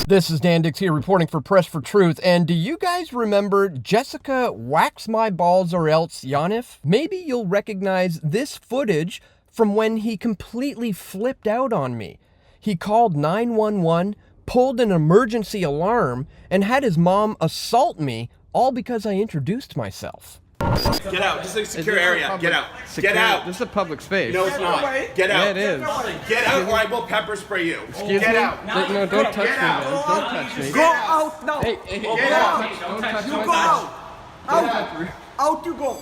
This is Dan Dicks here reporting for Press for Truth, and do you guys remember Jessica Wax My Balls or Else Yaniv? Maybe you'll recognize this footage from when he completely flipped out on me. He called 911, pulled an emergency alarm, and had his mom assault me, all because I introduced myself. Get out. This is a secure area. Get out. Secure. Get out. This is a public space. No, it's not. Get out. Yeah, it is. Get out or I will pepper spray you. Excuse Get me? out. No, don't touch me, man. Don't touch me. Go out now. Hey, Get out. don't touch You my go out. Out. Out you go.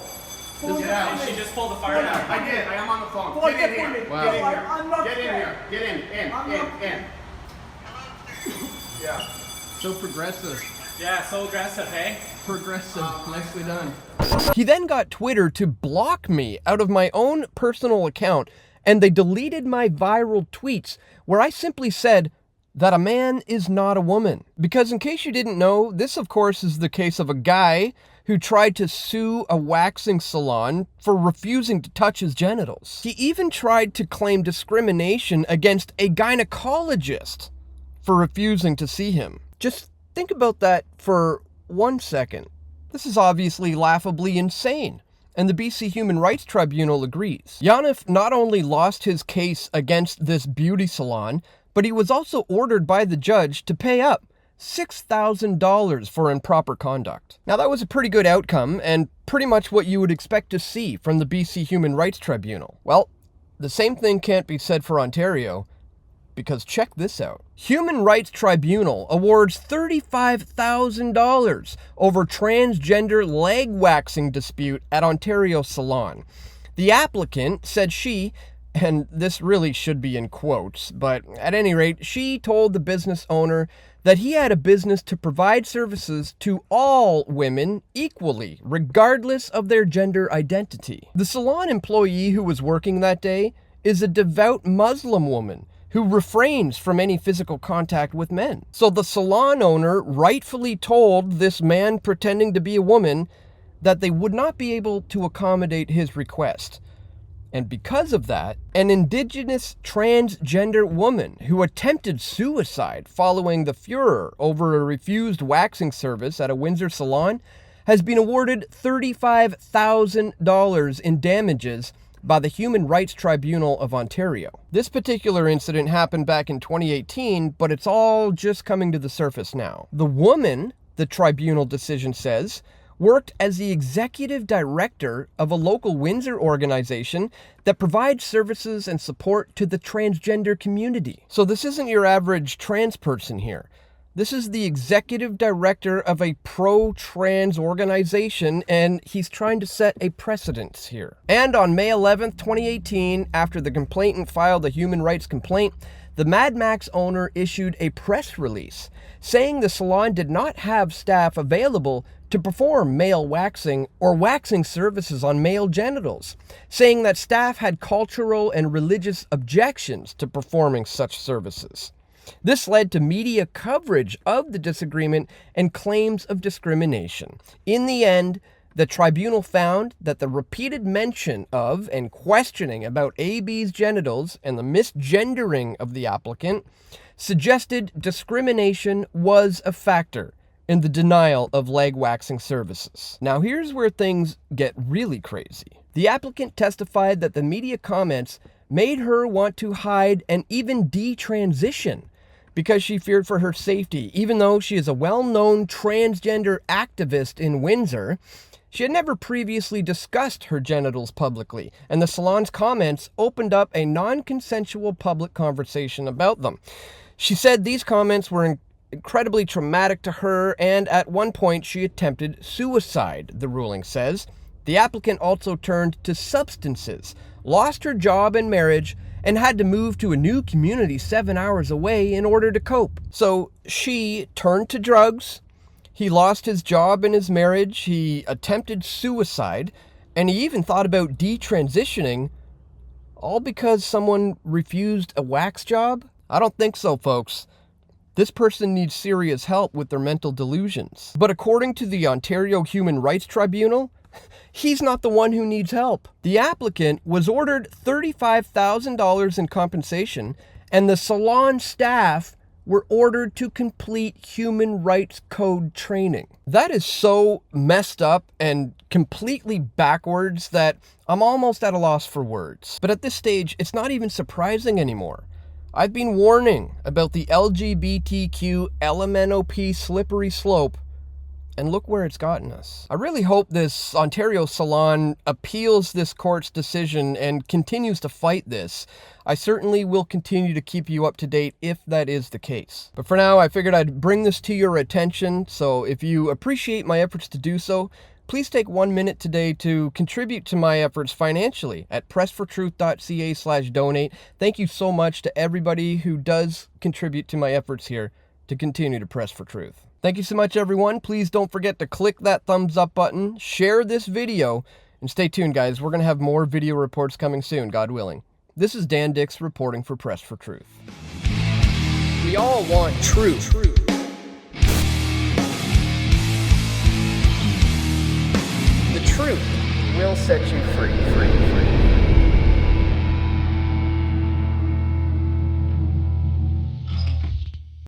Get out. She just pulled the fire out. I did. I am on the phone. Go Get in get here. me. Wow. Get in here. I'm not Get in scared. here. Get in. Yeah. So progressive. Yeah, so aggressive, hey? Progressive. Nicely done. He then got Twitter to block me out of my own personal account, and they deleted my viral tweets where I simply said that a man is not a woman. Because in case you didn't know, this of course is the case of a guy who tried to sue a waxing salon for refusing to touch his genitals. He even tried to claim discrimination against a gynecologist for refusing to see him. Just think about that for 1 second. This is obviously laughably insane, and the BC Human Rights Tribunal agrees. Yaniv not only lost his case against this beauty salon, but he was also ordered by the judge to pay up $6,000 for improper conduct. Now that was a pretty good outcome, and pretty much what you would expect to see from the BC Human Rights Tribunal. Well, the same thing can't be said for Ontario, because check this out. Human Rights Tribunal awards $35,000 over transgender leg waxing dispute at Ontario salon. The applicant said she, and this really should be in quotes, but at any rate, she told the business owner that he had a business to provide services to all women equally, regardless of their gender identity. The salon employee who was working that day is a devout Muslim woman who refrains from any physical contact with men. So the salon owner rightfully told this man pretending to be a woman that they would not be able to accommodate his request. And because of that, an Indigenous transgender woman who attempted suicide following the furor over a refused waxing service at a Windsor salon has been awarded $35,000 in damages by the Human Rights Tribunal of Ontario. This particular incident happened back in 2018, but it's all just coming to the surface now. The woman, the tribunal decision says, worked as the executive director of a local Windsor organization that provides services and support to the transgender community. So this isn't your average trans person here. This is the executive director of a pro-trans organization, and he's trying to set a precedent here. And on May 11th, 2018, after the complainant filed a human rights complaint, the Mad Max owner issued a press release saying the salon did not have staff available to perform male waxing or waxing services on male genitals, saying that staff had cultural and religious objections to performing such services. This led to media coverage of the disagreement and claims of discrimination. In the end, the tribunal found that the repeated mention of and questioning about AB's genitals and the misgendering of the applicant suggested discrimination was a factor in the denial of leg waxing services. Now here's where things get really crazy. The applicant testified that the media comments made her want to hide and even detransition because she feared for her safety. Even though she is a well-known transgender activist in Windsor, she had never previously discussed her genitals publicly, and the salon's comments opened up a non-consensual public conversation about them. She said these comments were incredibly traumatic to her, and at one point she attempted suicide, the ruling says. The applicant also turned to substances, lost her job and marriage, and had to move to a new community 7 hours away in order to cope. So she turned to drugs, he lost his job and his marriage, he attempted suicide, and he even thought about detransitioning, all because someone refused a wax job? I don't think so, folks. This person needs serious help with their mental delusions. But according to the Ontario Human Rights Tribunal, he's not the one who needs help. The applicant was ordered $35,000 in compensation, and the salon staff were ordered to complete human rights code training. That is so messed up and completely backwards that I'm almost at a loss for words. But at this stage, it's not even surprising anymore. I've been warning about the LGBTQ LMNOP slippery slope, and look where it's gotten us. I really hope this Ontario salon appeals this court's decision and continues to fight this. I certainly will continue to keep you up to date if that is the case. But for now, I figured I'd bring this to your attention, so if you appreciate my efforts to do so, please take 1 minute today to contribute to my efforts financially at pressfortruth.ca/donate. Thank you so much to everybody who does contribute to my efforts here to continue to press for truth. Thank you so much, everyone. Please don't forget to click that thumbs up button, share this video, and stay tuned, guys. We're going to have more video reports coming soon, God willing. This is Dan Dicks reporting for Press for Truth. We all want truth. The truth will set you free.